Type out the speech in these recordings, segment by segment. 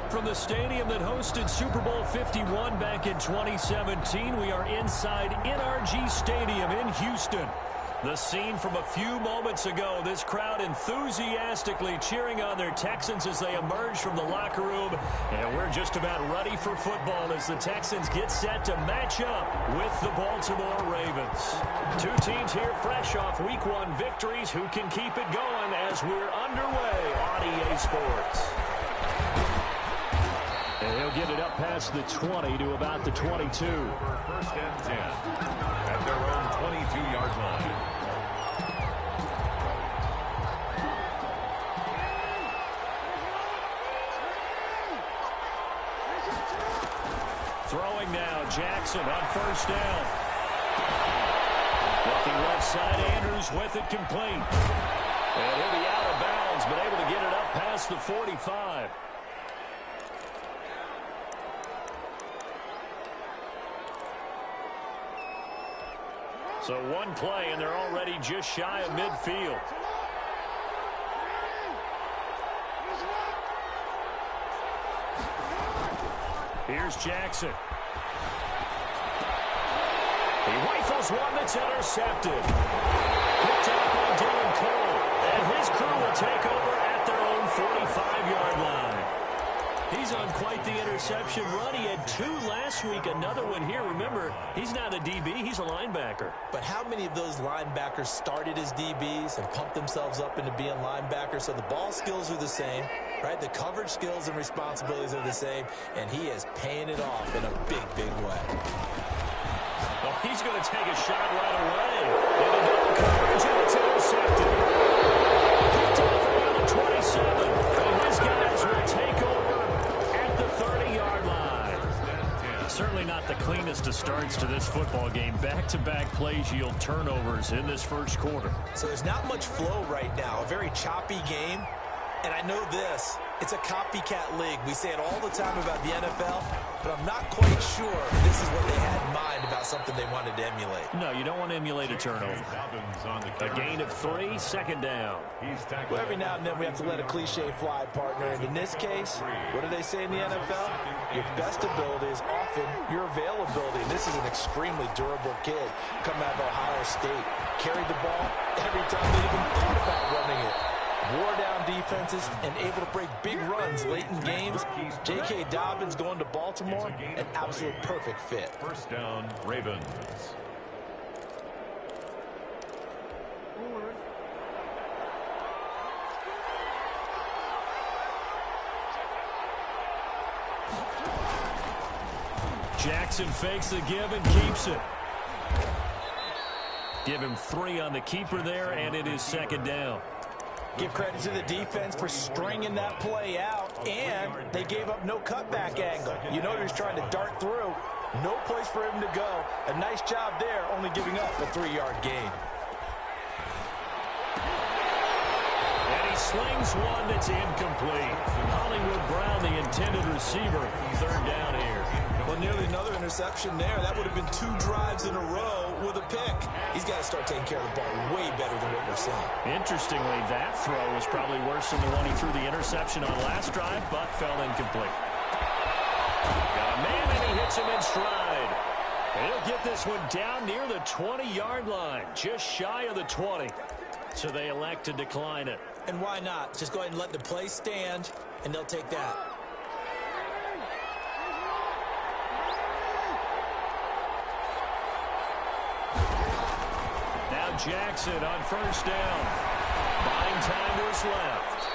From the stadium that hosted Super Bowl 51 back in 2017, we are inside NRG Stadium in Houston. The scene from a few moments ago, this crowd enthusiastically cheering on their Texans as they emerge from the locker room. And we're just about ready for football as the Texans get set to match up with the Baltimore Ravens. Two teams here fresh off Week 1 victories who can keep it going as we're underway on EA Sports. And he'll get it up past the 20 to about the 22. First and 10 at their own 22-yard line. Throwing now, Jackson on first down. Looking left side, Andrews with it complete. And he'll be out of bounds, but able to get it up past the 45. So one play, and they're already just shy of midfield. Here's Jackson. He rifles one that's intercepted. Picked up by Dylan Cole. And his crew will take over at their own 45-yard line. He's on quite the interception run. He had 2 last week, another one here. Remember, he's not a DB, he's a linebacker. But how many of those linebackers started as DBs and pumped themselves up into being linebackers? So the ball skills are the same, right? The coverage skills and responsibilities are the same, and he is paying it off in a big, big way. Oh, he's going to take a shot right away. And the double coverage, and it's intercepted. Picked off around the 27, and his guys will take over at the 30-yard line. Certainly not the cleanest of starts to this football game. Back-to-back plays yield turnovers in this first quarter. So there's not much flow right now. A very choppy game. And I know this, it's a copycat league. We say it all the time about the NFL, but I'm not quite sure this is what they had in mind about something they wanted to emulate. No, you don't want to emulate a turnover. A gain of 3, second down. Well, every now and then we have to let a cliche fly, partner. And in this case, what do they say in the NFL? Your best ability is often your availability. And this is an extremely durable kid coming out of Ohio State. Carried the ball every time they even thought about running it. Wore down defenses and able to break big runs late in games. J.K. Dobbins going to Baltimore, an absolute perfect fit. First down, Ravens. Jackson fakes the give and keeps it. Give him 3 on the keeper there, and it is second down. Give credit to the defense for stringing that play out, and they gave up no cutback angle. You know he was trying to dart through. No place for him to go. A nice job there, only giving up a 3-yard gain. And he slings one that's incomplete. Hollywood Brown, the intended receiver, third down here. Well, nearly another interception there. That would have been 2 drives in a row with a pick. He's got to start taking care of the ball way better than what we're seeing. Interestingly, that throw was probably worse than the one he threw the interception on last drive, but fell incomplete. Got a man, and he hits him in stride. And he'll get this one down near the 20-yard line, just shy of the 20. So they elect to decline it. And why not? Just go ahead and let the play stand, and they'll take that. Jackson on first down. Buying time to his left.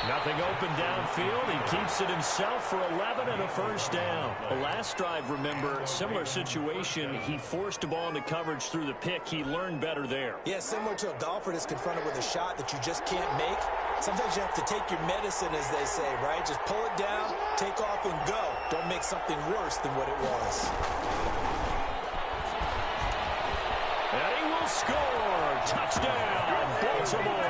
Nothing open downfield. He keeps it himself for 11 and a first down. The last drive, remember, similar situation. He forced a ball into coverage through the pick. He learned better there. Yeah, similar to a golfer that's confronted with a shot that you just can't make. Sometimes you have to take your medicine, as they say, right? Just pull it down, take off, and go. Don't make something worse than what it was. And he will score. Touchdown, Baltimore.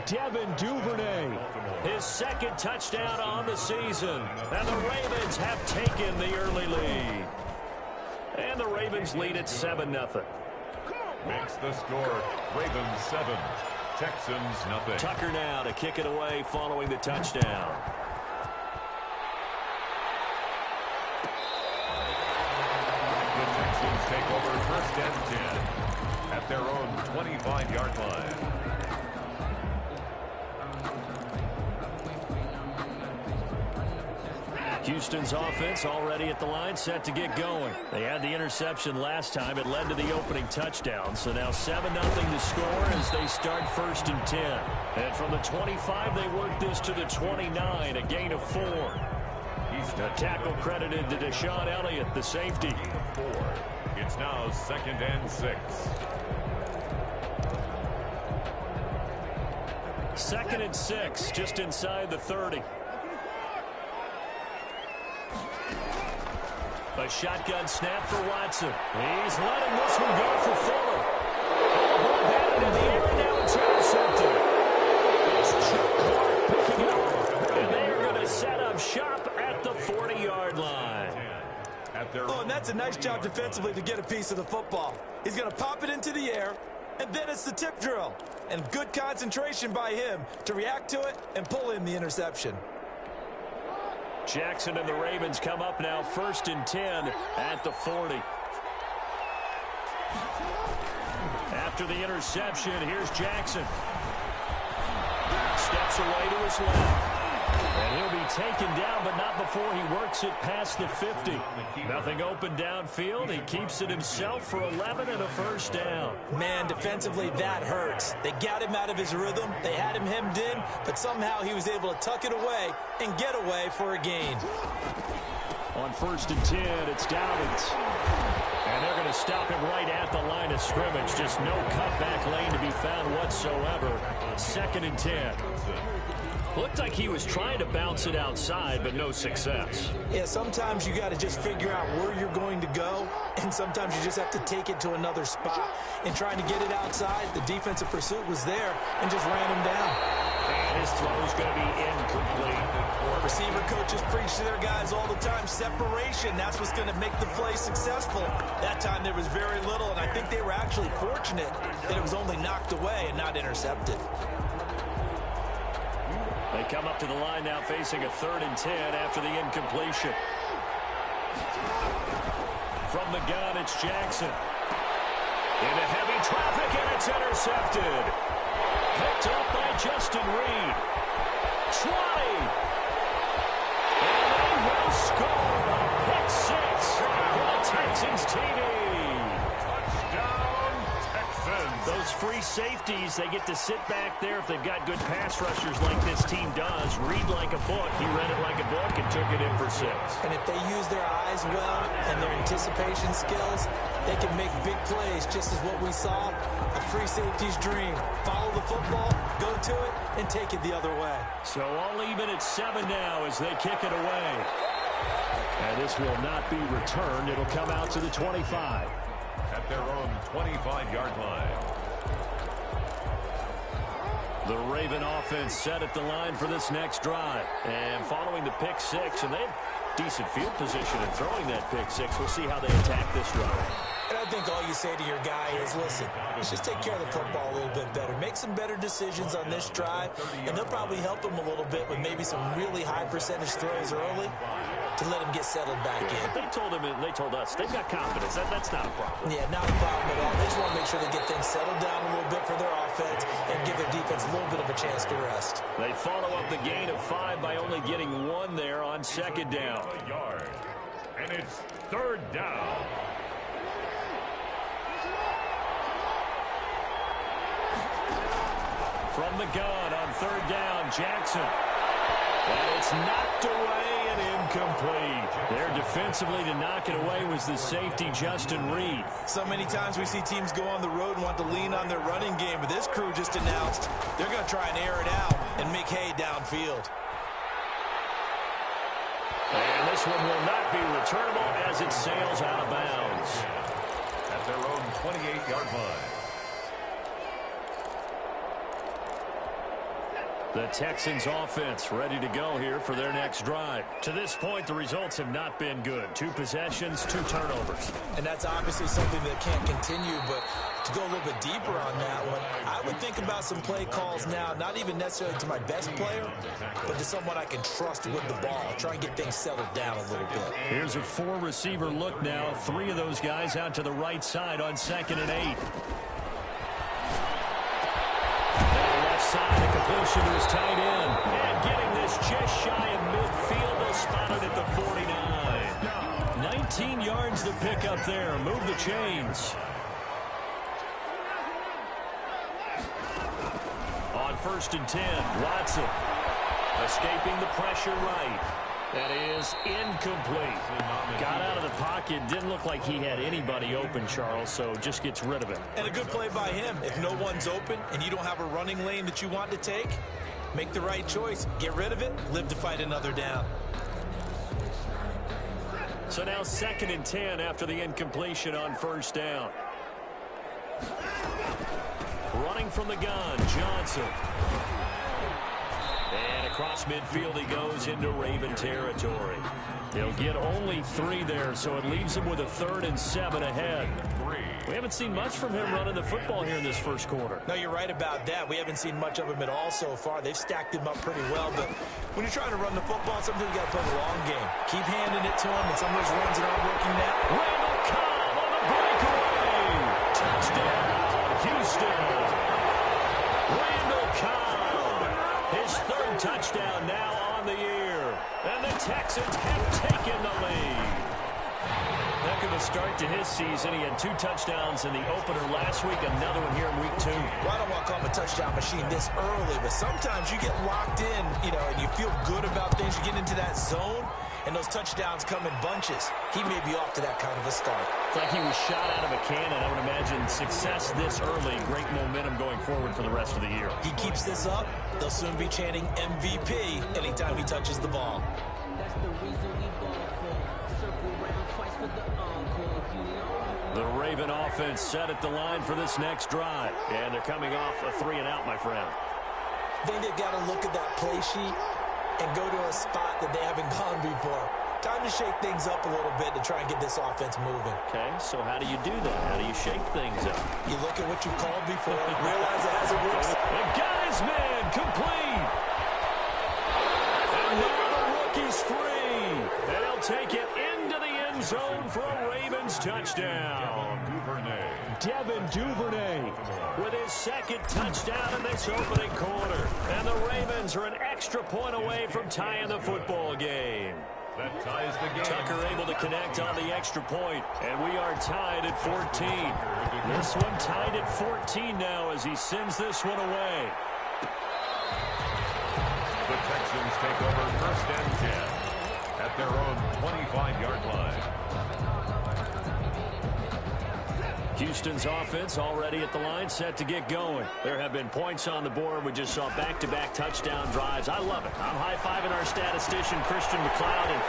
Devin Duvernay, his second touchdown on the season. And the Ravens have taken the early lead. And the Ravens lead at 7-0. Makes the score. Ravens 7, Texans nothing. Tucker now to kick it away following the touchdown. over 1st and 10 at their own 25-yard line. Houston's offense already at the line, set to get going. They had the interception last time. It led to the opening touchdown. So now 7-0 to score as they start 1st and 10. And from the 25, they work this to the 29, a gain of 4. The tackle credited to Deshaun Elliott, the safety. 4. It's now 2nd and 6. 2nd and 6, just inside the 30. A shotgun snap for Watson. He's letting this one go for Fuller. Batted in the air, and now it's intercepted. It's Chuck Clark picking it up. And they are going to set up shop at the 40-yard line. Oh, and that's a nice job defensively to get a piece of the football. He's going to pop it into the air, and then it's the tip drill. And good concentration by him to react to it and pull in the interception. Jackson and the Ravens come up now 1st and 10 at the 40. After the interception, here's Jackson. Steps away to his left. And he'll be taken down, but not before he works it past the 50. Nothing open downfield. He keeps it himself for 11 and a 1st down. Man, defensively, that hurts. They got him out of his rhythm. They had him hemmed in, but somehow he was able to tuck it away and get away for a gain. On 1st and 10, it's Dobbins. And they're going to stop him right at the line of scrimmage. Just no cutback lane to be found whatsoever. 2nd and 10. Looked like he was trying to bounce it outside, but no success. Yeah, sometimes you got to just figure out where you're going to go, and sometimes you just have to take it to another spot. In trying to get it outside, the defensive pursuit was there and just ran him down. And his throw is going to be incomplete. Receiver coaches preach to their guys all the time, separation. That's what's going to make the play successful. That time there was very little, and I think they were actually fortunate that it was only knocked away and not intercepted. They come up to the line now facing a 3rd and 10 after the incompletion. From the gun, it's Jackson. Into heavy traffic, and it's intercepted. Picked up by Justin Reed. 20. And they will score. Pick 6 for the Texans TV. Touchdown, Texans. Those free safeties, they get to sit back there if they've got good pass rushers like this team does. Read like a book. He read it like a book and took it in for 6. And if they use their eyes well and their anticipation skills, they can make big plays, just as what we saw, a free safety's dream. Follow the football, go to it, and take it the other way. So all even at 7 now as they kick it away. And this will not be returned. It'll come out to the 25. At their own 25-yard line. The Raven offense set at the line for this next drive. And following the pick 6, and they have decent field position in throwing that pick 6. We'll see how they attack this drive. And I think all you say to your guy is, listen, let's just take care of the football a little bit better. Make some better decisions on this drive, and they'll probably help him a little bit with maybe some really high percentage throws early to let him get settled back in. They told him, and they told us, they've got confidence. That's not a problem. Yeah, not a problem at all. They just want to make sure they get things settled down a little bit for their offense and give their defense a little bit of a chance to rest. They follow up the gain of 5 by only getting 1 there on 2nd down. A yard. And it's 3rd down. From the gun on 3rd down, Jackson. And it's knocked away and incomplete. There defensively to knock it away was the safety, Justin Reed. So many times we see teams go on the road and want to lean on their running game, but this crew just announced they're going to try and air it out and make hay downfield. And this one will not be returnable as it sails out of bounds. At their own 28-yard line. The Texans offense ready to go here for their next drive. To this point, the results have not been good. 2 possessions, 2 turnovers. And that's obviously something that can't continue, but To go a little bit deeper on that one, I would think about some play calls now, not even necessarily to my best player, but to someone I can trust with the ball. Try and get things settled down a little bit. Here's a 4-receiver look now. 3 of those guys out to the right side on 2nd and 8. Left side, a completion to his tight end. And getting this just shy of midfield. They'll spot it at the 49. 19 yards to pick up there. Move the chains. On 1st and 10, Watson escaping the pressure right. That is incomplete. Got out of the pocket. Didn't look like he had anybody open, Charles, so just gets rid of it. And a good play by him. If no one's open and you don't have a running lane that you want to take, make the right choice. Get rid of it. Live to fight another down. So now 2nd and 10 after the incompletion on 1st down. Running from the gun, Johnson. And across midfield he goes into Raven territory. He'll get only 3 there, so it leaves him with a 3rd and 7 ahead. We haven't seen much from him running the football here in this first quarter. No, you're right about that. We haven't seen much of him at all so far. They've stacked him up pretty well, but when you're trying to run the football, sometimes you got to play the long game. Keep handing it to him, and some of those runs that aren't working now. Randall Cobb on the breakaway. Touchdown, Houston. Randall Cobb, his 3rd touchdown now on the year. And the Texans have taken the lead. Heck of a start to his season. He had 2 touchdowns in the opener last week, another one here in week 2. Well, I don't want to call him a touchdown machine this early, but sometimes you get locked in, and you feel good about things. You get into that zone, and those touchdowns come in bunches. He may be off to that kind of a start. It's like he was shot out of a cannon. I would imagine success this early, great momentum going forward for the rest of the year. He keeps this up, they'll soon be chanting MVP anytime he touches the ball. That's the reason we ball for. Circle around twice for the encore, you know. The Raven offense set at the line for this next drive. And they're coming off a 3-and-out, my friend. I think they've got to look at that play sheet and go to a spot that they haven't gone before. Time to shake things up a little bit to try and get this offense moving. Okay, so how do you do that? How do you shake things up? You look at what you called before, realize it hasn't worked. The guy's man, complete. And now the rookie's free. And he'll take it into the end zone for a Ravens touchdown. Devin Duvernay with his 2nd touchdown in this opening quarter. And the Ravens are an extra point away from tying the football game. That ties the game. Tucker able to connect on the extra point, and we are tied at 14. This one tied at 14 now as he sends this one away. The Texans take over 1st and 10 at their own 25-yard line. Houston's offense already at the line, set to get going. There have been points on the board. We just saw back-to-back touchdown drives. I love it. I'm high-fiving our statistician, Christian McLeod, and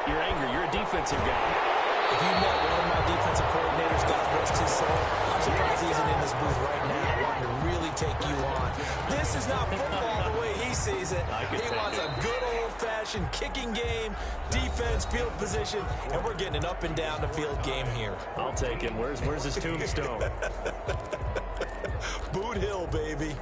you're angry. You're a defensive guy. If you met one of my defensive coordinators, God rest his soul, I'm surprised he isn't in this booth right now wanting to really take you on. This is not football the way he sees it. He wants a good old-fashioned kicking game, defense, field position, and we're getting an up-and-down the field game here. I'll take him. Where's his tombstone? Boot Hill, baby.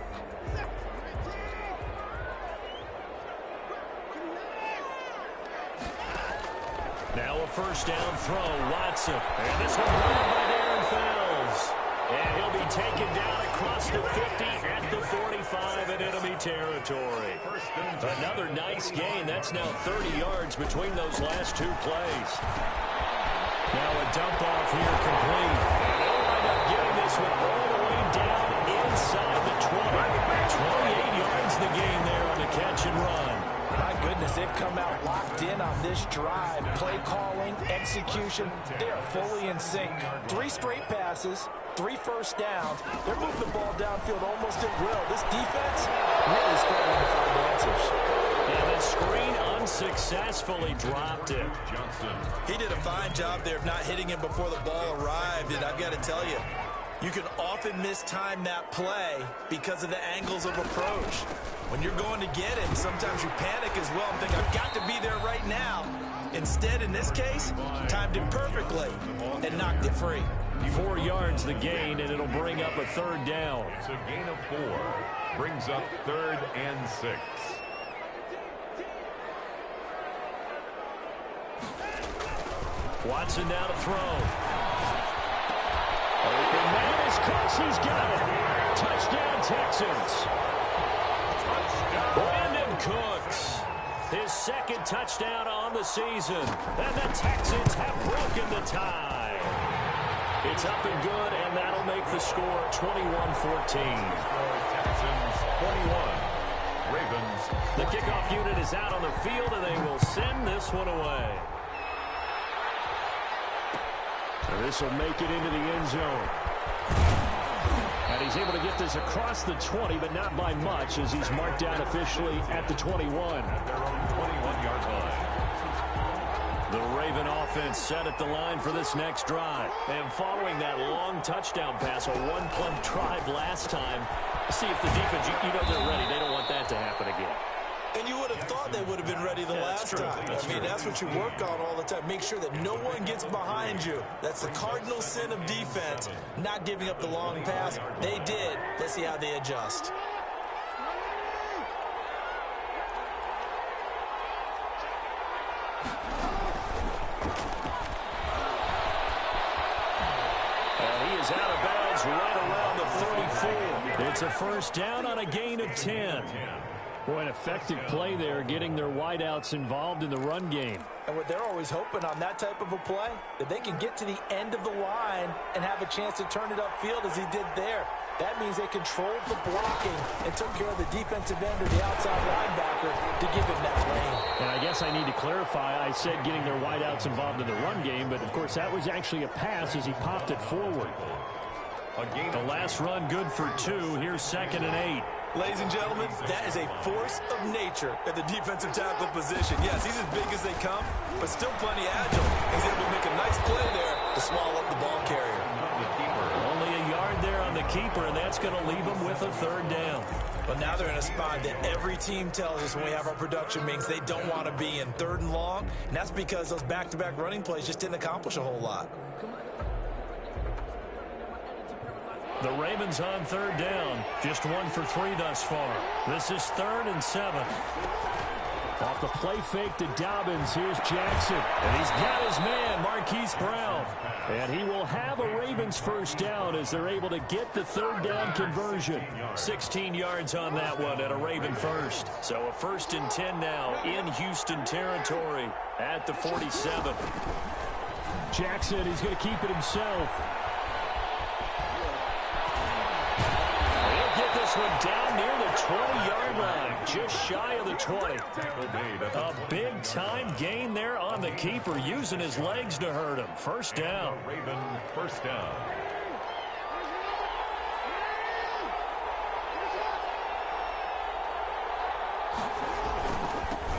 Now a 1st down throw, Watson. And this one run by Darren Fells. And he'll be taken down across the 50 at the 45 in enemy territory. Another nice gain. That's now 30 yards between those last 2 plays. Now a dump off here complete. And they'll wind up getting this one all the way down inside the 20. 28 yards the gain there on the catch and run. My goodness, they've come out locked in on this drive. Play calling, execution, they are fully in sync. 3 straight passes, 3 first downs. They're moving the ball downfield almost at will. This defense really struggling to find answers. And the screen unsuccessfully dropped it. He did a fine job there of not hitting him before the ball arrived, and I've got to tell you, you can often mistime that play because of the angles of approach. When you're going to get him, sometimes you panic as well and think, I've got to be there right now. Instead, in this case, timed him perfectly and knocked it free. 4 yards the gain, and it'll bring up a 3rd down. It's a gain of 4. Brings up 3rd and 6. Watson now to throw. Open man is Cooks. He's got it. Touchdown, Texans. Brandon Cooks. His 2nd touchdown on the season. And the Texans have broken the tie. It's up and good, and that'll make the score 21-14. Texans 21. Ravens. The kickoff unit is out on the field, and they will send this one away. And this will make it into the end zone. And he's able to get this across the 20, but not by much, as he's marked down officially at the 21. At their own 21-yard line. The Raven offense set at the line for this next drive. And following that long touchdown pass, a one-play drive last time, see if the defense, you know they're ready. They don't want that to happen again. And you would have thought they would have been ready the last time. I mean, that's what you work on all the time. Make sure that no one gets behind you. That's the cardinal sin of defense, not giving up the long pass. They did. Let's see how they adjust. And he is out of bounds right around the 34. It's a 1st down on a gain of 10. Boy, an effective play there, getting their wideouts involved in the run game. And what they're always hoping on that type of a play, that they can get to the end of the line and have a chance to turn it upfield as he did there. That means they controlled the blocking and took care of the defensive end or the outside linebacker to give him that lane. And I guess I need to clarify, I said getting their wideouts involved in the run game, but of course that was actually a pass as he popped it forward. The last run good for 2. Here's 2nd and 8. Ladies and gentlemen, that is a force of nature at the defensive tackle position. Yes, he's as big as they come, but still plenty agile. He's able to make a nice play there to swallow up the ball carrier. Only a yard there on the keeper, and that's going to leave him with a 3rd down. But now they're in a spot that every team tells us when we have our production meetings they don't want to be in, 3rd and long, and that's because those back-to-back running plays just didn't accomplish a whole lot. The Ravens on 3rd down. Just 1 for 3 thus far. This is 3rd and 7. Off the play fake to Dobbins. Here's Jackson. And he's got his man, Marquise Brown. And he will have a Ravens 1st down as they're able to get the 3rd down conversion. 16 yards on that one and a Raven 1st. So a 1st and 10 now in Houston territory at the 47. Jackson, he's going to keep it himself. This one down near the 20-yard line, just shy of the 20. A big-time gain there on the keeper, using his legs to hurt him. 1st down. Raven 1st down.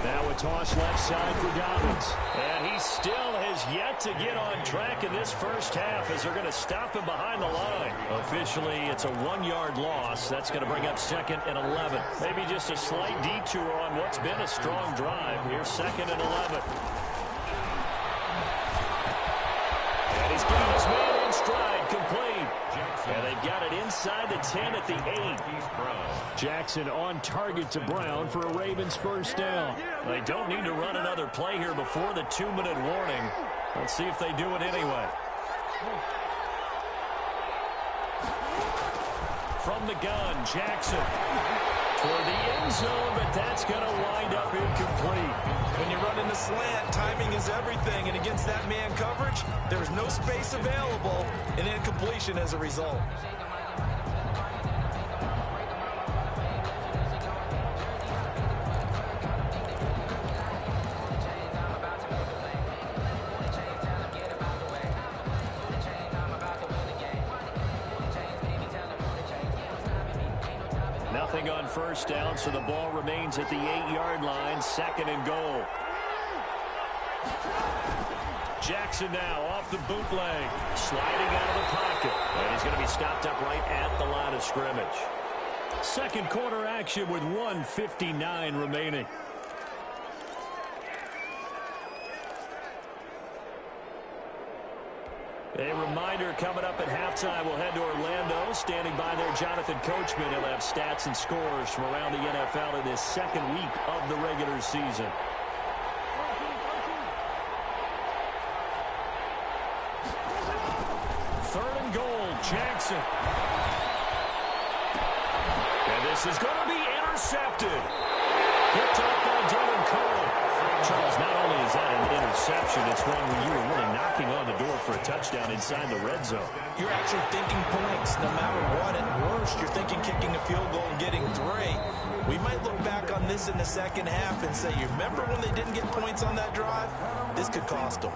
Now a toss left side for Dobbins. And he still has yet to get on track in this 1st half as they're going to stop him behind the line. Officially, it's a 1-yard loss. That's going to bring up 2nd and 11. Maybe just a slight detour on what's been a strong drive. Here's 2nd and 11. And he's got his man in stride, complete. And they've got it inside the 10 at the 8. Jackson on target to Brown for a Ravens 1st down. They don't need to run another play here before the 2-minute warning. Let's see if they do it anyway. From the gun, Jackson toward the end zone, but that's going to wind up incomplete. When you run in the slant, timing is everything, and against that man coverage, there's no space available, and incompletion as a result. Nothing on 1st down, so the ball remains at the 8-yard line, 2nd and goal. Jackson now off the bootleg, sliding out of the pocket, and he's going to be stopped up right at the line of scrimmage. 2nd quarter action with 1:59 remaining. A reminder coming up at halftime. We'll head to Orlando. Standing by there, Jonathan Coachman. He'll have stats and scores from around the NFL in this second week of the regular season. Third and goal, Jackson. And this is going to be intercepted. Picked up by Dylan Cole. Charles, not only is that an interception, it's one where you were really knocking on the door for a touchdown inside the red zone. You're actually thinking points no matter what. At worst, you're thinking kicking a field goal and getting 3. We might look back on this in the second half and say, you remember when they didn't get points on that drive? This could cost them.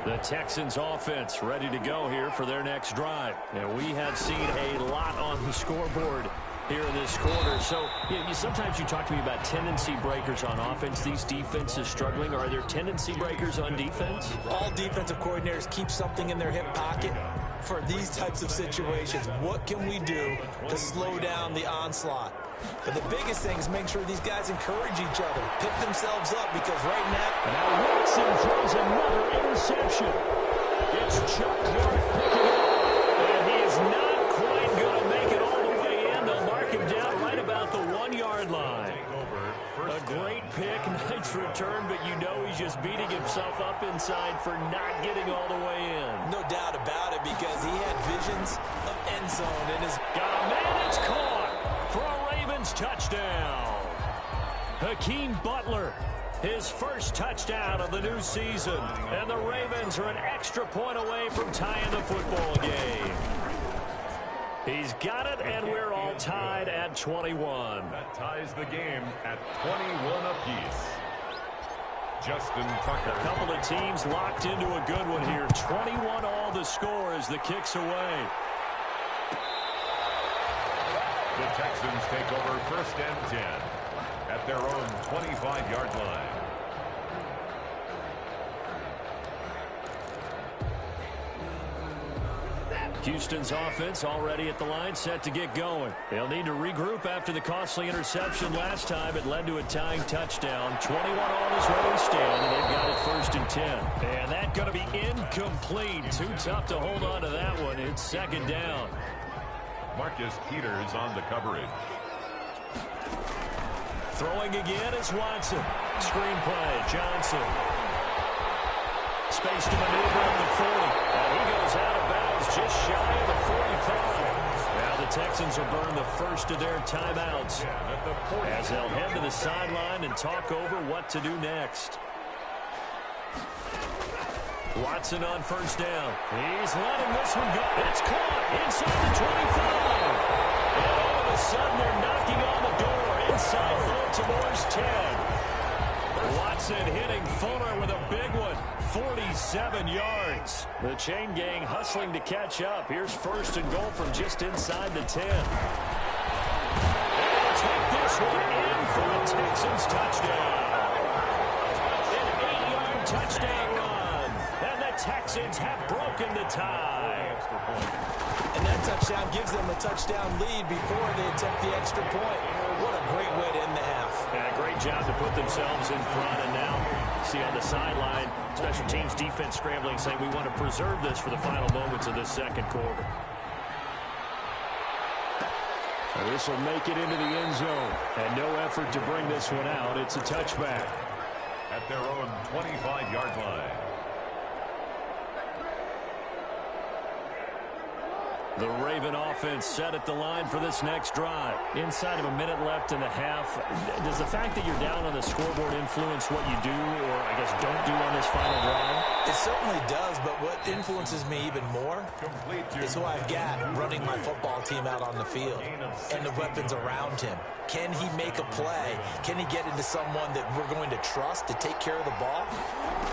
The Texans offense ready to go here for their next drive. And we have seen a lot on the scoreboard here in this quarter. So sometimes you talk to me about tendency breakers on offense. These defenses struggling. Are there tendency breakers on defense? All defensive coordinators keep something in their hip pocket for these types of situations. What can we do to slow down the onslaught? But the biggest thing is make sure these guys encourage each other, pick themselves up, because right now Watson throws another interception. It's Chuck Clark picking it up, and he is not quite going to make it all the way in. They'll mark him down right about the 1-yard line. A great pick, nice return, but you know he's just beating himself up inside for not getting all the way in. No doubt about it, because he had visions of end zone and his got a man. It's caught for a Ravens touchdown. Hakeem Butler, his first touchdown of the new season, and the Ravens are an extra point away from tying the football game. He's got it, and we're all tied at 21. That ties the game at 21 apiece. Justin Tucker. A couple of teams locked into a good one here. 21 all the score as the kick's away. The Texans take over 1st and 10 at their own 25-yard line. Houston's offense already at the line, set to get going. They'll need to regroup after the costly interception last time. It led to a tying touchdown. 21 on his way to stand, and they've got it 1st and 10. And that's going to be incomplete. Too tough to hold on to that one. It's 2nd down. Marcus Peters on the coverage. Throwing again is Watson. Screenplay, Johnson. Space to maneuver at the 40. And he goes out of bounds just shy of the 45. Now the Texans will burn the first of their timeouts as they'll head to the sideline and talk over what to do next. Watson on 1st down. He's letting this one go. It's caught inside the 25. And all of a sudden they're knocking on the door inside Baltimore's 10. Watson hitting Fuller with a big one. 47 yards. The chain gang hustling to catch up. Here's 1st and goal from just inside the 10. And take this one in for a Texans touchdown. An 8-yard touchdown run. And the Texans have broken the tie. and that touchdown gives them a touchdown lead before they attempt the extra point. What a great way to end the half. Yeah, great job to put themselves in front, and now see on the sideline, special teams defense scrambling, saying we want to preserve this for the final moments of this second quarter. This will make it into the end zone, and no effort to bring this one out. It's a touchback. At their own 25-yard line. The Raven offense set at the line for this next drive. Inside of a minute left in the half, does the fact that you're down on the scoreboard influence what you do, or I guess don't do on this final drive? It certainly does, but what influences me even more is who I've got running my football team out on the field and the weapons around him. Can he make a play? Can he get into someone that we're going to trust to take care of the ball?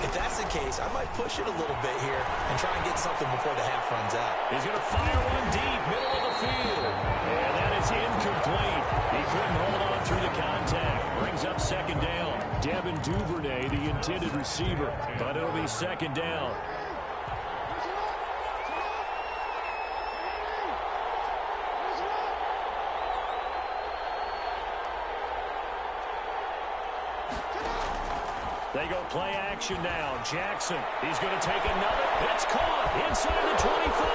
If that's the case, I might push it a little bit here and try and get something before the half runs out. He's going to fire one deep, middle of the field. And that is incomplete. He couldn't hold on through the contact. Brings up second down. Devin Duvernay, the intended receiver, but it'll be second down. They go play action now. Jackson, he's going to take another. It's caught inside the 25.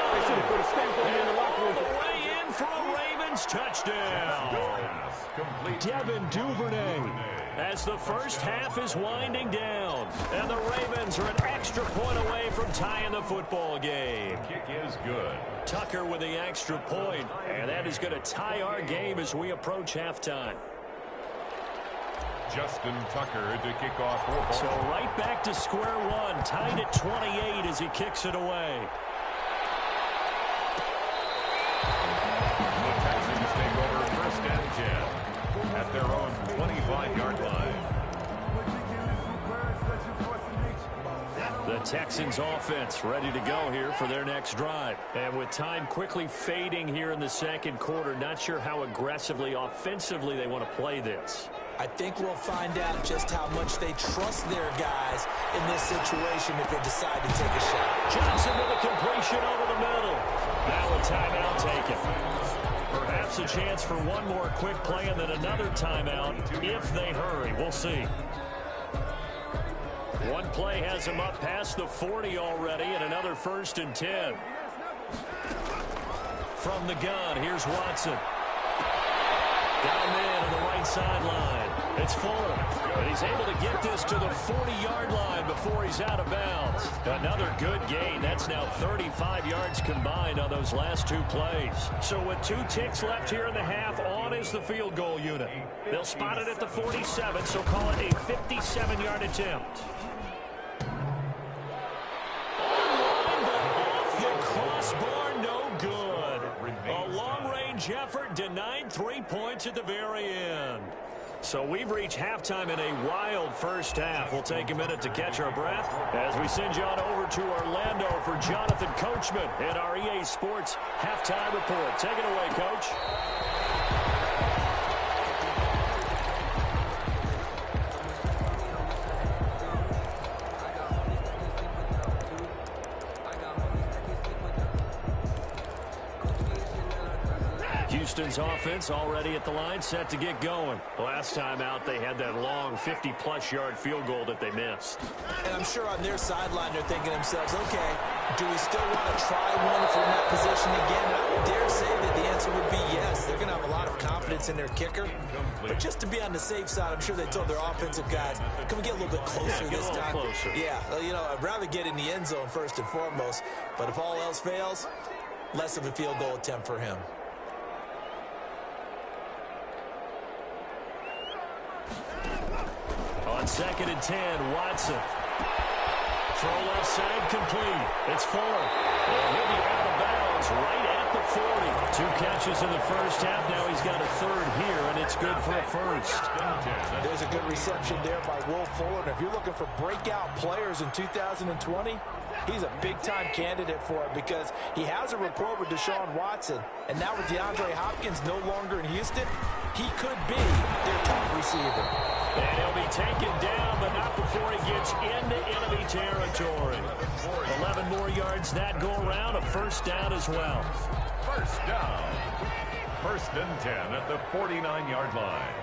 All the way in for a Ravens touchdown. Devin Duvernay as the first half is winding down. And the Ravens are an extra point away from tying the football game. Kick is good. Tucker with the extra point, and that is going to tie our game as we approach halftime. Justin Tucker to kick off for ball. So right back to square one, tied at 28 as he kicks it away. The Texans take over first and 10 at their own 25-yard line. The Texans offense ready to go here for their next drive. And with time quickly fading here in the second quarter, not sure how aggressively, offensively they want to play this. I think we'll find out just how much they trust their guys in this situation if they decide to take a shot. Johnson with a completion over the middle. Now a timeout taken. Perhaps a chance for one more quick play and then another timeout if they hurry. We'll see. One play has him up past the 40 already, and another 1st and 10. From the gun, here's Watson. Down in on the right sideline. It's Fuller. But he's able to get this to the 40-yard line before he's out of bounds. Another good gain. That's now 35 yards combined on those last two plays. So with 2 ticks left here in the half, on is the field goal unit. They'll spot it at the 47, so call it a 57-yard attempt. Crossbar, no good. A long-range effort denied 3 points at the very end. So we've reached halftime in a wild first half. We'll take a minute to catch our breath as we send you on over to Orlando for Jonathan Coachman in our EA Sports Halftime Report. Take it away, Coach. Houston's offense already at the line, set to get going. Last time out, they had that long 50-plus yard field goal that they missed. And I'm sure on their sideline, they're thinking to themselves, okay, do we still want to try one if we're in that position again? And I would dare say that the answer would be yes. They're going to have a lot of confidence in their kicker. But just to be on the safe side, I'm sure they told their offensive guys, can we get a little bit closer this time? Closer. Yeah, you know, I'd rather get in the end zone first and foremost. But if all else fails, less of a field goal attempt for him. On 2nd and 10, Watson. Throw left side complete. It's Fuller. And he'll be out of bounds right at the 40. 2 catches in the first half. Now he's got a third here, and it's good for a first. There's a good reception there by Will Fuller. And if you're looking for breakout players in 2020, he's a big-time candidate for it because he has a rapport with Deshaun Watson. And now with DeAndre Hopkins no longer in Houston, he could be their top receiver. And he'll be taken down, but not before he gets into enemy territory. 11 more yards that go around, a first down as well. First down. 1st and 10 at the 49-yard line.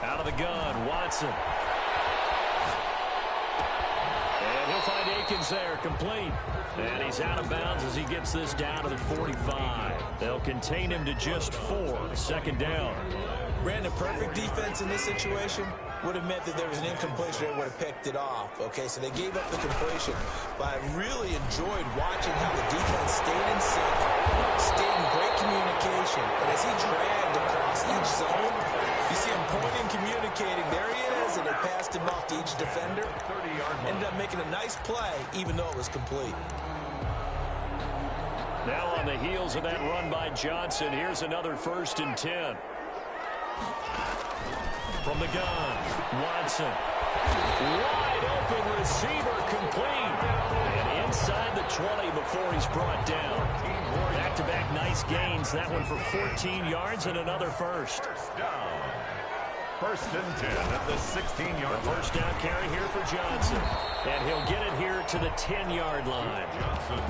Out of the gun, Watson. And he'll find Akins there, complete. And he's out of bounds as he gets this down to the 45. They'll contain him to just 4. 2nd down. Brandon, perfect defense in this situation would have meant that there was an incompletion that would have picked it off. Okay, so they gave up the completion. But I really enjoyed watching how the defense stayed in sync, stayed in great communication. And as he dragged across each zone, you see him pointing, communicating. There he is, and they passed him off to each defender. Ended up making a nice play, even though it was complete. Now on the heels of that run by Johnson, here's another 1st and 10. From the gun, Watson. Wide open receiver complete. And inside the 20 before he's brought down. Back-to-back nice gains. That one for 14 yards and another first. First and 10 at the 16-yard line. First down carry here for Johnson. And he'll get it here to the 10-yard line.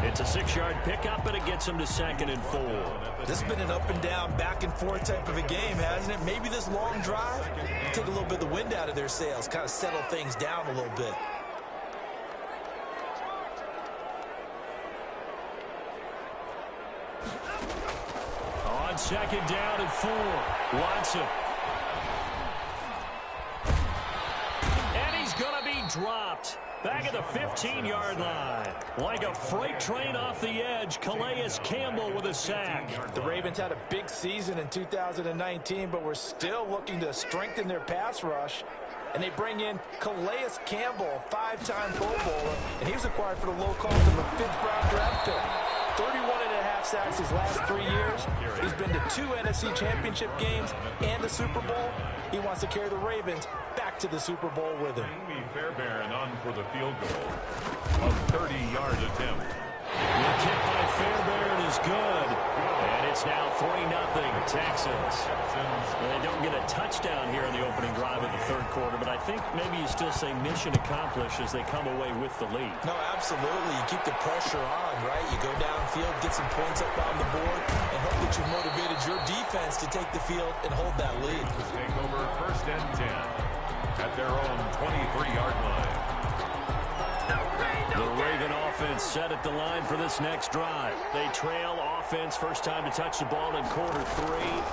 It's a 6-yard pickup, and it gets him to 2nd and 4. This has been an up-and-down, back-and-forth type of a game, hasn't it? Maybe this long drive take a little bit of the wind out of their sails, kind of settle things down a little bit. On 2nd down and 4, Watson. And he's going to be dropped. Back at the 15-yard line. Like a freight train off the edge, Calais Campbell with a sack. The Ravens had a big season in 2019, but we're still looking to strengthen their pass rush. And they bring in Calais Campbell, 5-time Pro Bowler, and he was acquired for the low cost of a 5th-round draft pick. 31.5 sacks his last 3 years. He's been to 2 NFC Championship games and the Super Bowl. He wants to carry the Ravens back to the Super Bowl with him. Amy Fairbairn on for the field goal. A 30-yard attempt. The kick by Fairbairn is good. And it's now 3-0 Texans. They don't get a touchdown here in the opening drive of the 3rd quarter, but I think maybe you still say mission accomplished as they come away with the lead. No, absolutely. You keep the pressure on, right? You go downfield, get some points up on the board, and hope that you've motivated your defense to take the field and hold that lead. Take over 1st and 10 at their own 23-yard line. The Raven offense set at the line for this next drive. They trail offense, first time to touch the ball in quarter 3,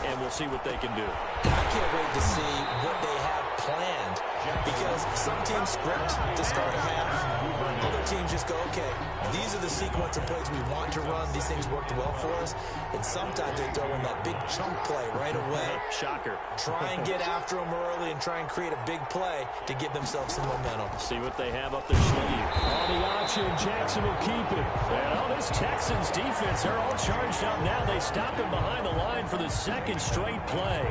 and we'll see what they can do. I can't wait to see what they have planned, because some teams script to start a half. Other teams just go, okay, these are the sequence of plays we want to run. These things worked well for us. And sometimes they throw in that big chunk play right away. Shocker. Try and get after them early and try and create a big play to give themselves some momentum. See what they have up their sleeve. On the option, Jackson will keep it. And all this Texans defense, they're all charged up now. They stopped him behind the line for the 2nd straight play.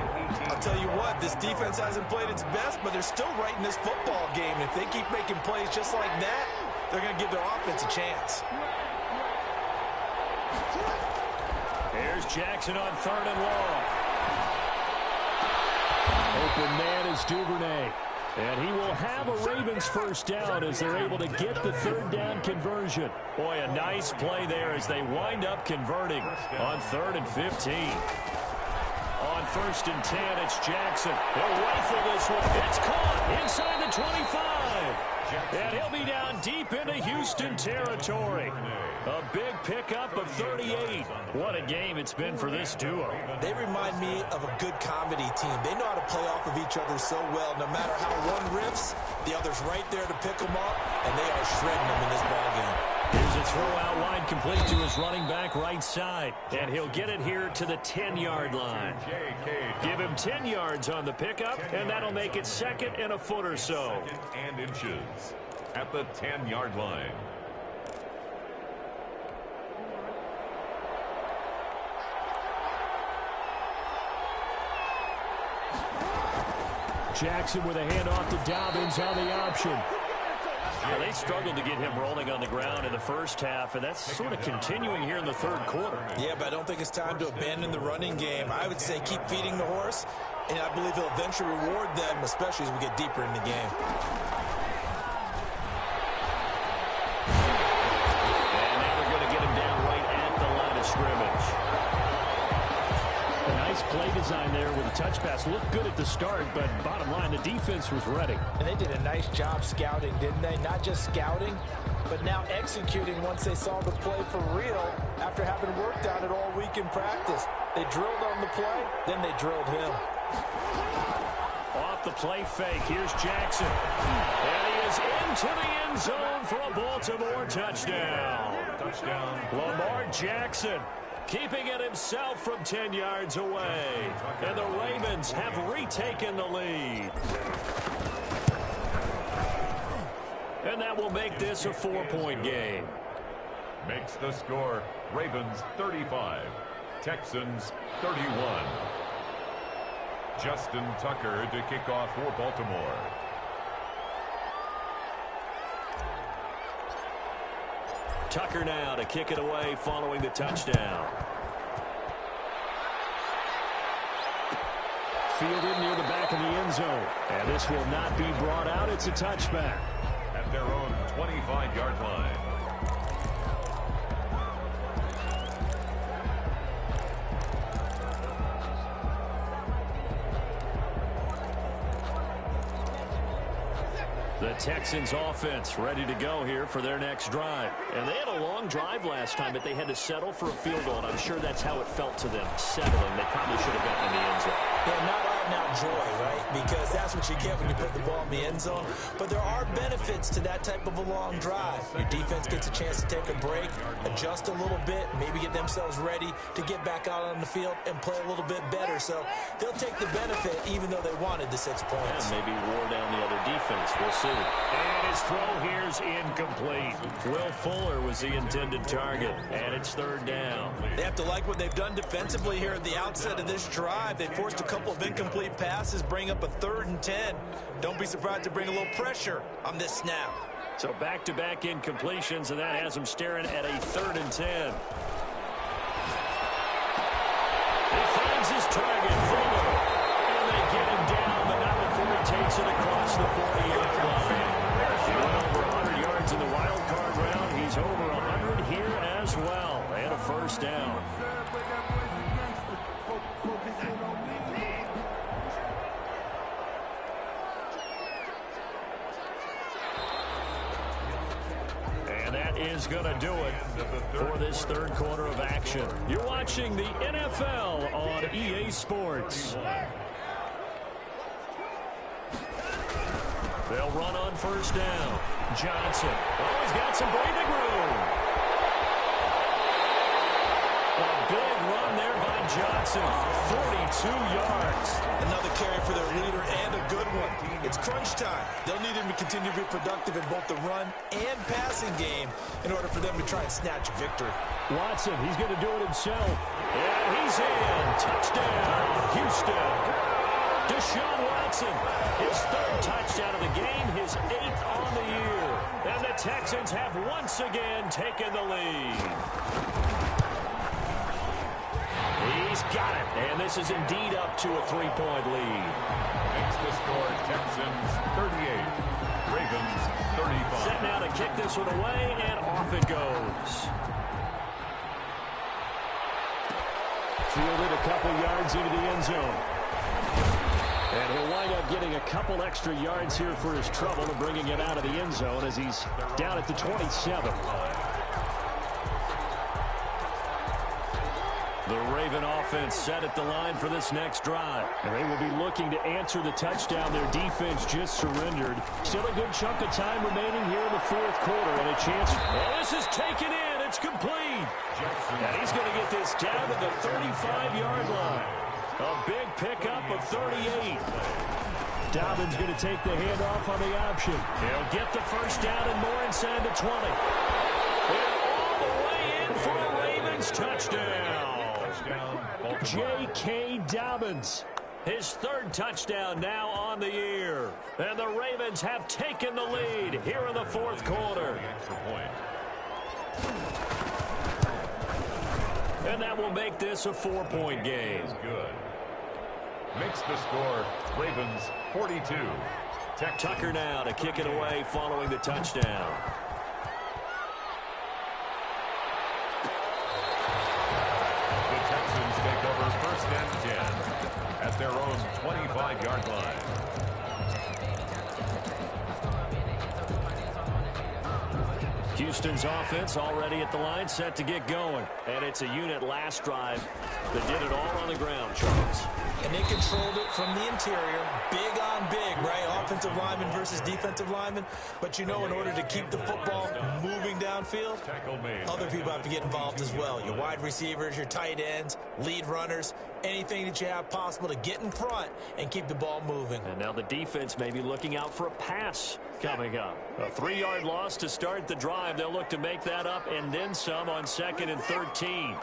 I'll tell you what, this defense hasn't played its best, but they're still right in this football game. If they keep making plays just like that, they're going to give their offense a chance. Here's Jackson on 3rd and long. Open man is Duvernay. And he will have a Ravens first down as they're able to get the 3rd down conversion. Boy, a nice play there as they wind up converting on 3rd and 15. On 1st and 10, it's Jackson. He'll rifle this one. It's caught inside the 25. And he'll be down deep into Houston territory. A big pickup of 38. What a game it's been for this duo. They remind me of a good comedy team. They know how to play off of each other so well. No matter how one riffs, the other's right there to pick them up, and they are shredding them in this ballgame. Here's a throw out wide, complete to his running back right side. And he'll get it here to the 10-yard line. Give him 10 yards on the pickup, and that'll make it 2nd and a foot or so. 2nd and inches at the 10-yard line. Jackson with a handoff to Dobbins on the option. Yeah, they struggled to get him rolling on the ground in the first half, and that's sort of continuing here in the 3rd quarter. Yeah, but I don't think it's time to abandon the running game. I would say keep feeding the horse, and I believe he'll eventually reward them, especially as we get deeper in the game. And now they're going to get him down right at the line of scrimmage. A nice play design there with a touch pass. Looked good at the start, but bottom line, the defense was ready. And they did a nice job scouting, didn't they? Not just scouting, but now executing once they saw the play for real after having worked on it all week in practice. They drilled on the play, then they drilled him. Off the play fake, here's Jackson. And he is into the end zone for a Baltimore touchdown. Lamar Jackson keeping it himself from 10 yards away. And the Ravens have retaken the lead. And that will make this a 4-point game. Makes the score Ravens 35, Texans 31. Justin Tucker to kick off for Baltimore. Tucker now to kick it away following the touchdown. fielded near the back of the end zone. And this will not be brought out. It's a touchback. At their own 25-yard line. The Texans offense ready to go here for their next drive. And they had a long drive last time, but they had to settle for a field goal. And I'm sure that's how it felt to them, settling. They probably should have gotten in the end zone. Yeah, not out and out joy, right? Because that's what you get when you put the ball in the end zone. But there are benefits to that type of a long drive. Your defense gets a chance to take a break, adjust a little bit, maybe get themselves ready to get back out on the field and play a little bit better. So they'll take the benefit even though they wanted the 6 points. And maybe wore down the other defense. We'll see. And his throw here's incomplete. Will Fuller was the intended target. And it's third down. They have to like what they've done defensively here at the outset of this drive. They forced a couple of incomplete passes, bring up a 3rd and 10. Don't be surprised to bring a little pressure on this snap. So back-to-back incompletions, and that has them staring at a 3rd and 10. He finds his target, Fuller. And they get him down, but not before he takes it across the 40-yard line. He went over 100 yards in the wild card round. He's over 100 here as well. And a first down. And that is going to do it for this third quarter of action. You're watching the NFL on EA Sports. They'll run on first down. Johnson. Oh, he's got some breathing room. A big run there by Johnson. 42 yards. Another carry for their leader and a good one. It's crunch time. They'll need him to continue to be productive in both the run and passing game in order for them to try and snatch a victory. Watson, he's going to do it himself. And he's in. Touchdown, Houston. Deshaun Watson, his 3rd touchdown of the game, his 8th on the year. And the Texans have once again taken the lead. He's got it, and this is indeed up to a 3-point lead. Makes the score Texans 38, Ravens 35. Set now to kick this one away, and off it goes. Fielded a couple yards into the end zone. And he'll wind up getting a couple extra yards here for his trouble and bringing it out of the end zone as he's down at the 27. The Raven offense set at the line for this next drive. And they will be looking to answer the touchdown their defense just surrendered. Still a good chunk of time remaining here in the 4th quarter and a chance. Oh, this is taken in. It's complete. And he's going to get this down to the 35-yard line. A big pickup of 38. Dobbins going to take the handoff on the option. He'll get the first down and more inside the 20. And all the way in for a Ravens touchdown. J.K. Dobbins. His 3rd touchdown now on the year. And the Ravens have taken the lead here in the 4th quarter. And that will make this a 4-point game. Good. Makes the score Ravens 42. Texans. Tucker now to kick it away following the touchdown. The Texans take over 1st and 10 at their own 25-yard line. Houston's offense already at the line, set to get going. And it's a unit last drive that did it all on the ground, Charles. And they controlled it from the interior, big on big, right? Offensive lineman versus defensive lineman. But you know, in order to keep the football moving downfield, other people have to get involved as well. Your wide receivers, your tight ends, lead runners, anything that you have possible to get in front and keep the ball moving. And now the defense may be looking out for a pass coming up. A 3-yard loss to start the drive. They'll look to make that up and then some on 2nd and 13.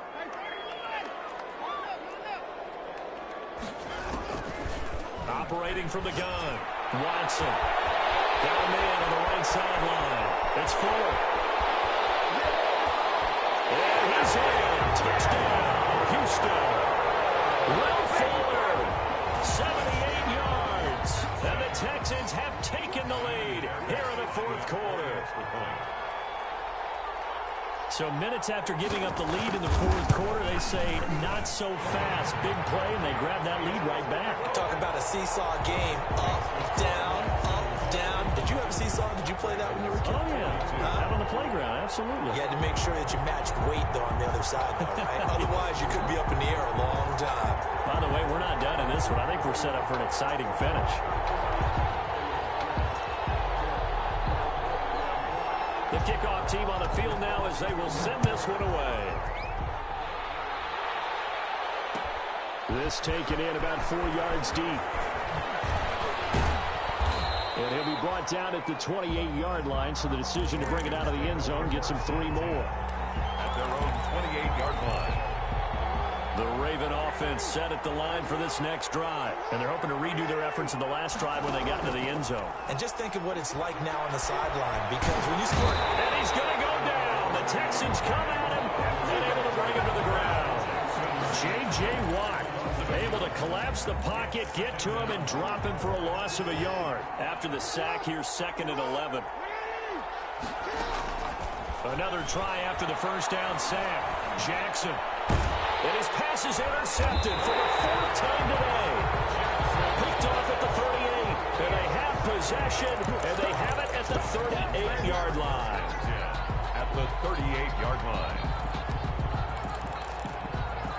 Operating from the gun, Watson. Got a man on the right sideline. It's Fuller. And he's in. Touchdown, Houston. Will Fuller, 70 point. So minutes after giving up the lead in the fourth quarter, they say not so fast. Big play, and they grab that lead right back. Talk about a seesaw game. Up, down, up, down. Did you have a seesaw? Did you play that when you were a kid? Oh, yeah. Out on the playground, absolutely. You had to make sure that you matched weight, though, on the other side, though, right? Otherwise, you could be up in the air a long time. By the way, we're not done in this one. I think we're set up for an exciting finish. The kickoff team on the field now as they will send this one away. This taken in about 4 yards deep. And he'll be brought down at the 28-yard line, so the decision to bring it out of the end zone gets him 3 more. At their own 28-yard line. The Raven offense set at the line for this next drive. And they're hoping to redo their efforts in the last drive when they got into the end zone. And just think of what it's like now on the sideline, because when you score... And he's going to go down. The Texans come at him and able to bring him to the ground. J.J. Watt able to collapse the pocket, get to him, and drop him for a loss of a yard. After the sack, here's 2nd and 11. Another try after the first down sack. Jackson. And his pass is intercepted for the 4th time today. Picked off at the 38. And they have possession, and they have it at the 38-yard line. At the 38-yard line.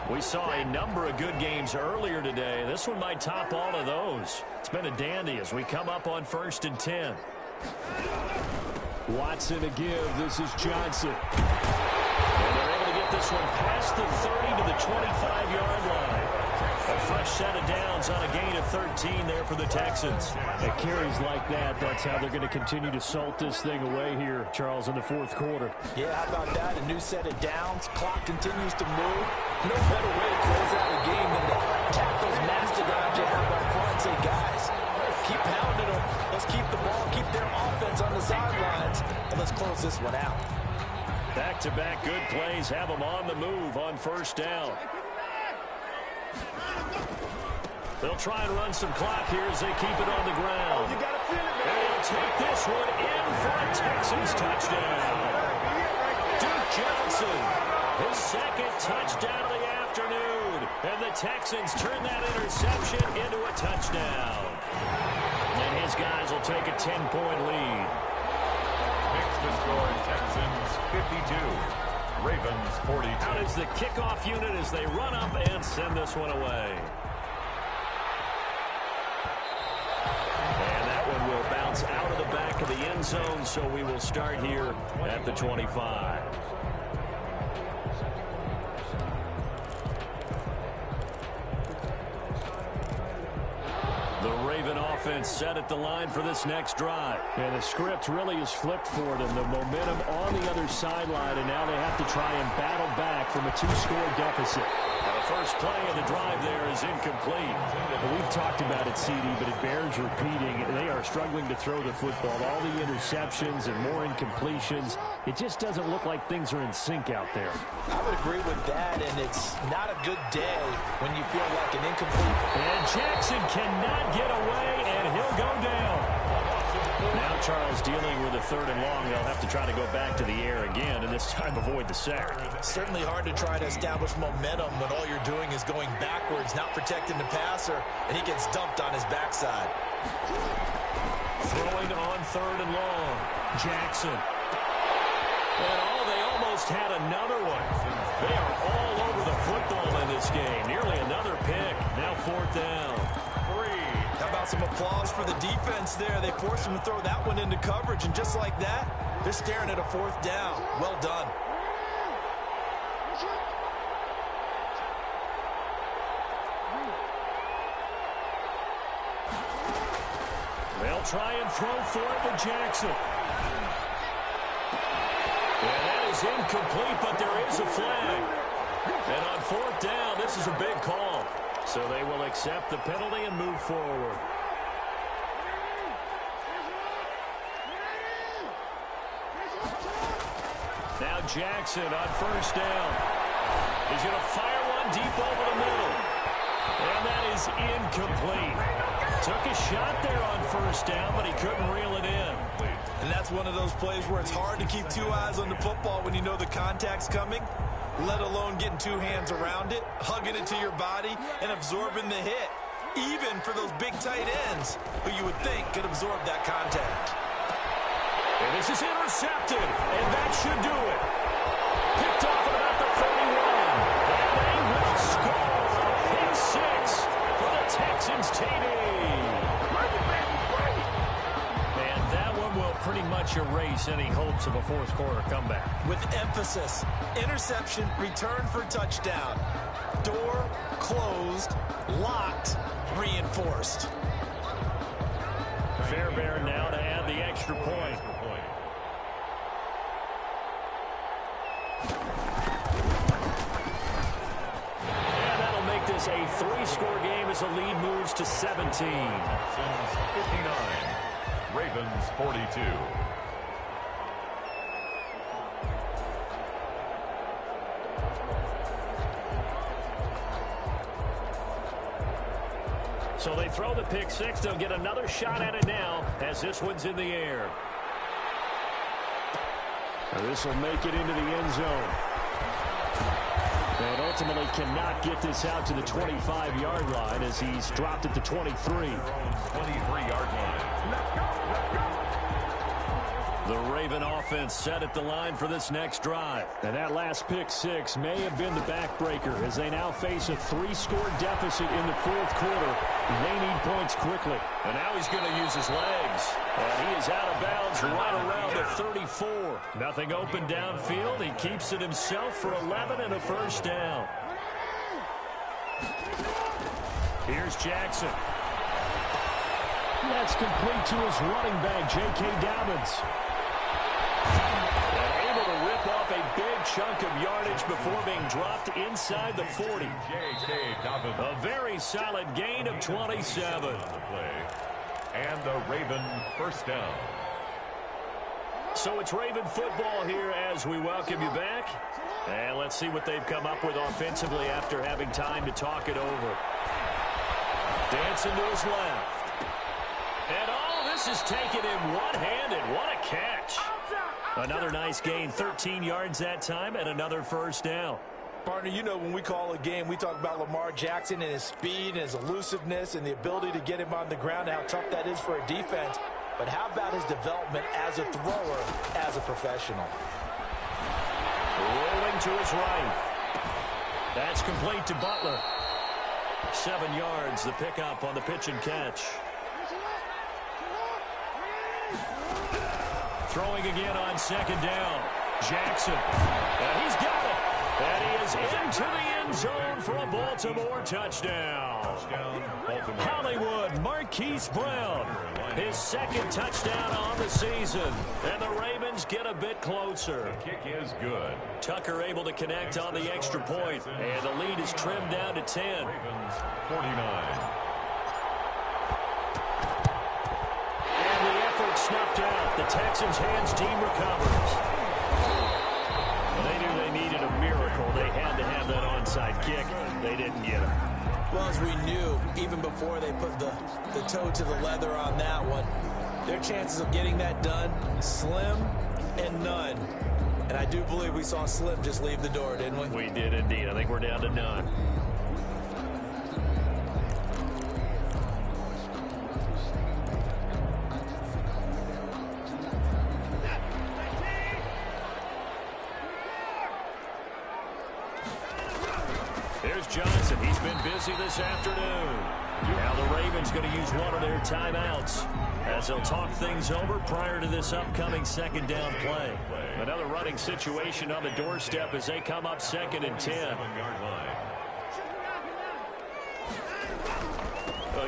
We saw a number of good games earlier today. This one might top all of those. It's been a dandy as we come up on 1st and 10. Watson to give. This is Johnson. And they're able to get this one past the 30 to the 25-yard line. A fresh set of downs on a gain of 13 there for the Texans. At carries like that, that's how they're going to continue to salt this thing away here, Charles, in the fourth quarter. Yeah, how about that? A new set of downs. Clock continues to move. No better way to close out a game than to tap those mastodons you have up front and say, guys, keep pounding them. Let's keep the ball, keep their offense on the sidelines, and let's close this one out. Back-to-back good plays have them on the move on first down. They'll try and run some clock here as they keep it on the ground. You gotta feel it, man. And they'll take this one in for a Texans touchdown. Duke Johnson, his 2nd touchdown of the afternoon. And the Texans turn that interception into a touchdown. And his guys will take a 10-point lead. Makes the score Texans 52. Ravens 42. Out is the kickoff unit as they run up and send this one away. And that one will bounce out of the back of the end zone, so we will start here at the 25. The Raven offense set at the line for this next drive. And the script really is flipped for them. The momentum on the other sideline, and now they have to try and battle back from a 2-score deficit. The first play of the drive there is incomplete. We've talked about it, CD, but it bears repeating. They are struggling to throw the football. All the interceptions and more incompletions. It just doesn't look like things are in sync out there. I would agree with that, and it's not a good day when you feel like an incomplete. And Jackson cannot get away, and he'll go down. Now Charles dealing with a 3rd and long. They'll have to try to go back to the air again, and this time avoid the sack. Certainly hard to try to establish momentum when all you're doing is going backwards, not protecting the passer, and he gets dumped on his backside. Throwing on 3rd and long. Jackson. And they almost had another one. They are all over the football in this game. Nearly another pick. Now 4th down. How about some applause for the defense there? They forced him to throw that one into coverage, and just like that, they're staring at a 4th down. Well done. They'll try and throw for it to Jackson. And that is incomplete, but there is a flag. And on 4th down, this is a big call. So they will accept the penalty and move forward. Now Jackson on 1st down. He's going to fire one deep over the middle. And that is incomplete. Took a shot there on 1st down, but he couldn't reel it in. And that's one of those plays where it's hard to keep two eyes on the football when you know the contact's coming, let alone getting two hands around it, hugging it to your body, and absorbing the hit, even for those big tight ends who you would think could absorb that contact. And this is intercepted, and that should do it. Picked off at about the 31. And they will score a pick six for the Texans TD. And that one will pretty much erase any hopes of a fourth quarter comeback. With emphasis, interception, return for touchdown. Door closed, locked, reinforced. Fairbairn now to add the extra point. And that'll make this a three-score game as the lead moves to 17. Texans 59, Ravens 42. So they throw the pick six. They'll get another shot at it now as this one's in the air. This will make it into the end zone. And ultimately cannot get this out to the 25-yard line as he's dropped at the 23. 23-yard line. The Raven offense set at the line for this next drive. And that last pick six may have been the backbreaker as they now face a three-score deficit in the fourth quarter. They need points quickly. And now he's going to use his legs. And he is out of bounds right around the 34. Nothing open downfield. He keeps it himself for 11 and a first down. Here's Jackson. That's complete to his running back, J.K. Dobbins. And able to rip off a big chunk of yardage before being dropped inside the 40. A very solid gain of 27. And the Raven first down. So it's Raven football here as we welcome you back. And let's see what they've come up with offensively after having time to talk it over. Dancing to his left. And all this is taken in one-handed. What a catch. Another nice gain, 13 yards that time, and another first down. Partner, you know when we call a game, we talk about Lamar Jackson and his speed and his elusiveness and the ability to get him on the ground and how tough that is for a defense. But how about his development as a thrower, as a professional? Rolling to his right. That's complete to Butler. 7 yards, the pickup on the pitch and catch. Throwing again on second down. Jackson. And he's got it. And he is into the end zone for a Baltimore touchdown. Hollywood, Marquise Brown. His second touchdown on the season. And the Ravens get a bit closer. The kick is good. Tucker able to connect on the extra point. And the lead is trimmed down to 10. Ravens 49. Snuffed out. The Texans' hands team recovers. They knew they needed a miracle. They had to have that onside kick. They didn't get it. Well, as we knew, even before they put the toe to the leather on that one, their chances of getting that done, slim and none. And I do believe we saw Slim just leave the door, didn't we? We did indeed. I think we're down to none. Here's Johnson. He's been busy this afternoon. Now the Ravens going to use one of their timeouts as they'll talk things over prior to this upcoming second down play. Another running situation on the doorstep as they come up 2nd and 10.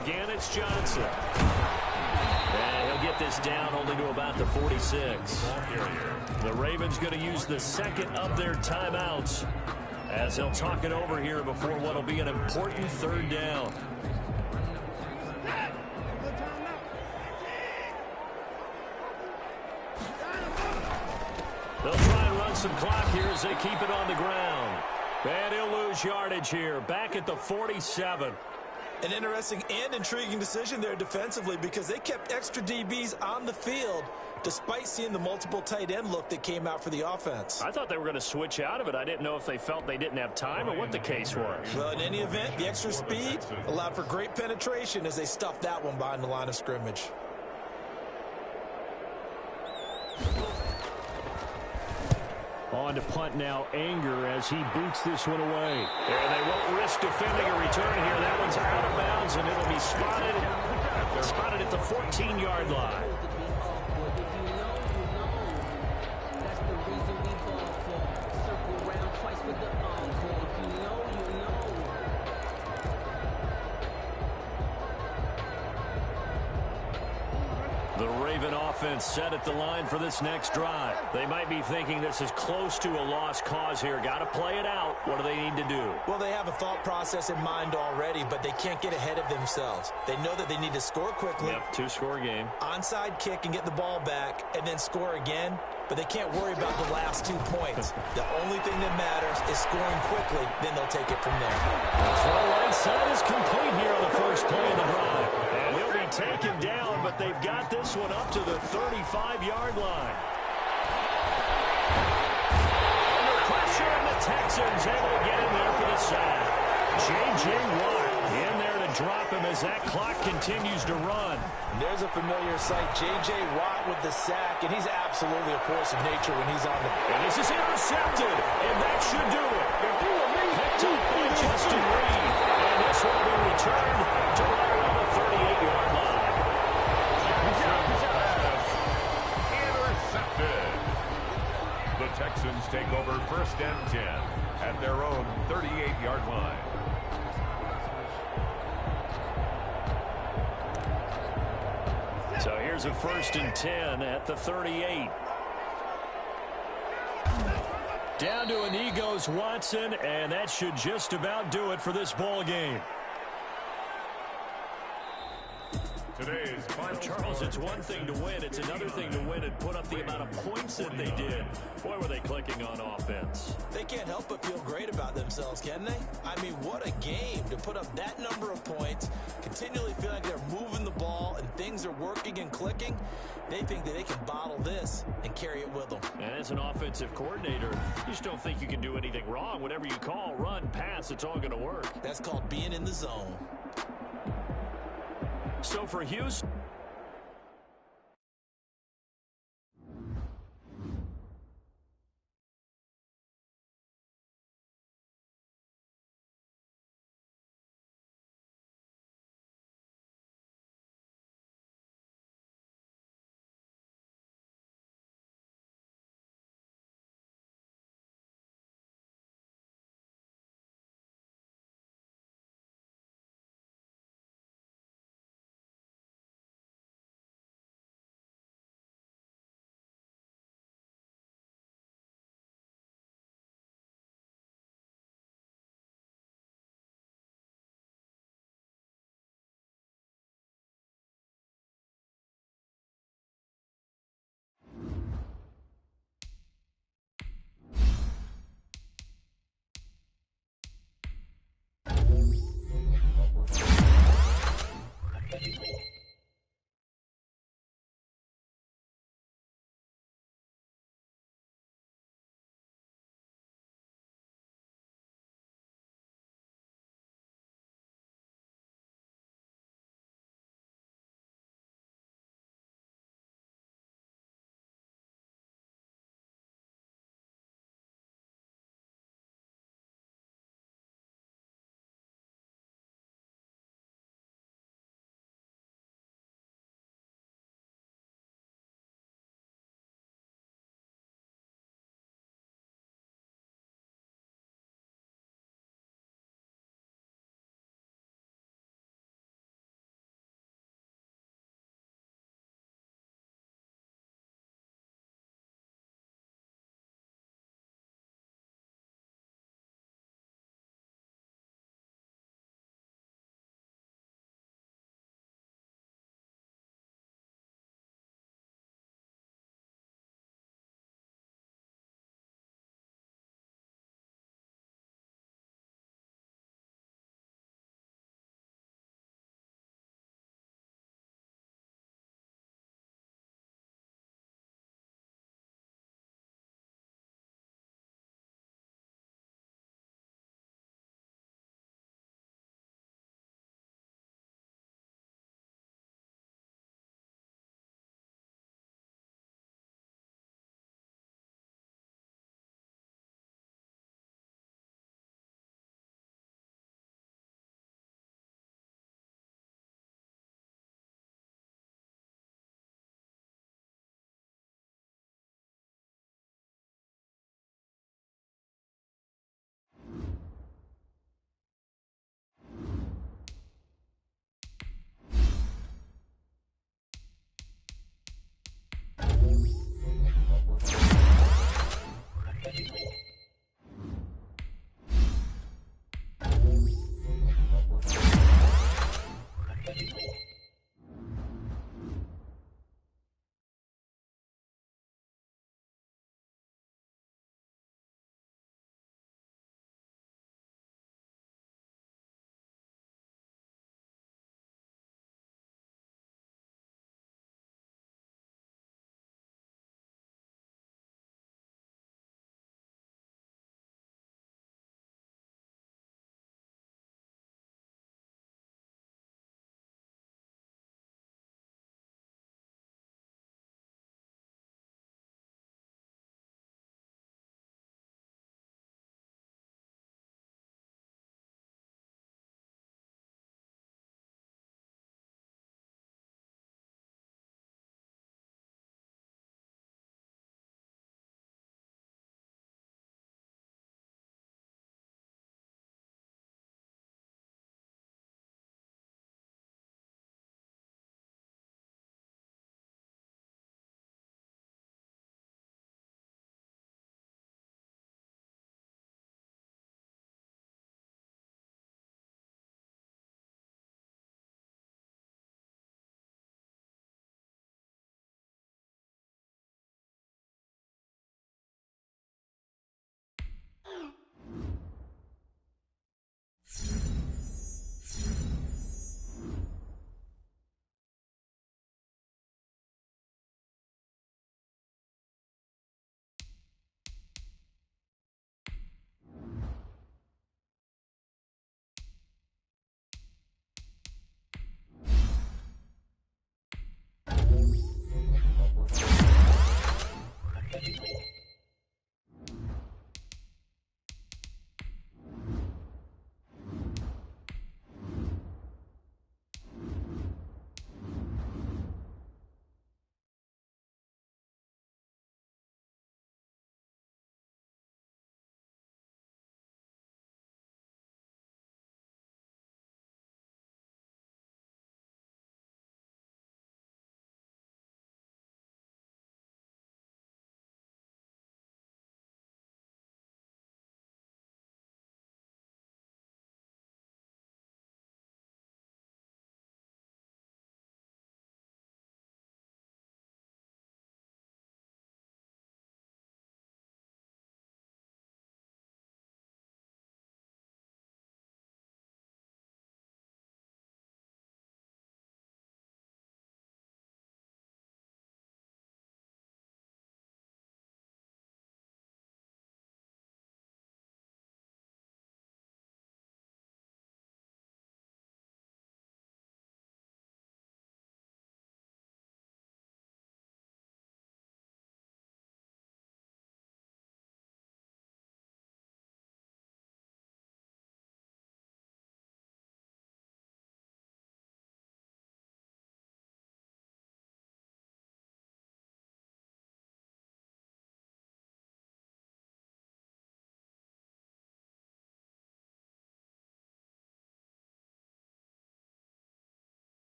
Again, it's Johnson. And he'll get this down only to about the 46. The Ravens going to use the second of their timeouts as they'll talk it over here before what will be an important third down. They'll try and run some clock here as they keep it on the ground. And he'll lose yardage here, back at the 47. An interesting and intriguing decision there defensively because they kept extra DBs on the field despite seeing the multiple tight end look that came out for the offense. I thought they were going to switch out of it. I didn't know if they felt they didn't have time or what the case was. Well, in any event, the extra speed allowed for great penetration as they stuffed that one behind the line of scrimmage. On to punt now, Anger, as he boots this one away. And they won't risk defending a return here. That one's out of bounds, and it'll be spotted at the 14-yard line. The Raven offense set at the line for this next drive. They might be thinking this is close to a lost cause here. Got to play it out. What do they need to do? Well, they have a thought process in mind already, but they can't get ahead of themselves. They know that they need to score quickly. Yep, two-score game. Onside kick and get the ball back and then score again. But they can't worry about the last 2 points. The only thing that matters is scoring quickly. Then they'll take it from there. The throw right side is complete here on the first play of the drive. And he'll be taken down, but they've got this one up to the 35-yard line. Under pressure, and the Texans able to get in there for the sack. J.J. Watt in there to drop him as that clock continues to run. And there's a familiar sight. J.J. Watt with the sack, and he's absolutely a force of nature when he's on the... And this is intercepted, and that should do it. Picked up by Justin Reed. And this will be returned to right around the 38-yard line. Intercepted. The Texans take over 1st and 10 at their own 38-yard line. So here's a 1st and 10 at the 38. Down to a knee goes Watson, and that should just about do it for this ball game. Today's final Charles, it's one thing to win. It's another thing to win and put up the amount of points that they did. Boy, were they clicking on offense. They can't help but feel great about themselves, can they? I mean, what a game to put up that number of points, continually feel like they're moving the ball and things are working and clicking. They think that they can bottle this and carry it with them. And as an offensive coordinator, you just don't think you can do anything wrong. Whatever you call, run, pass, it's all going to work. That's called being in the zone. So for Houston,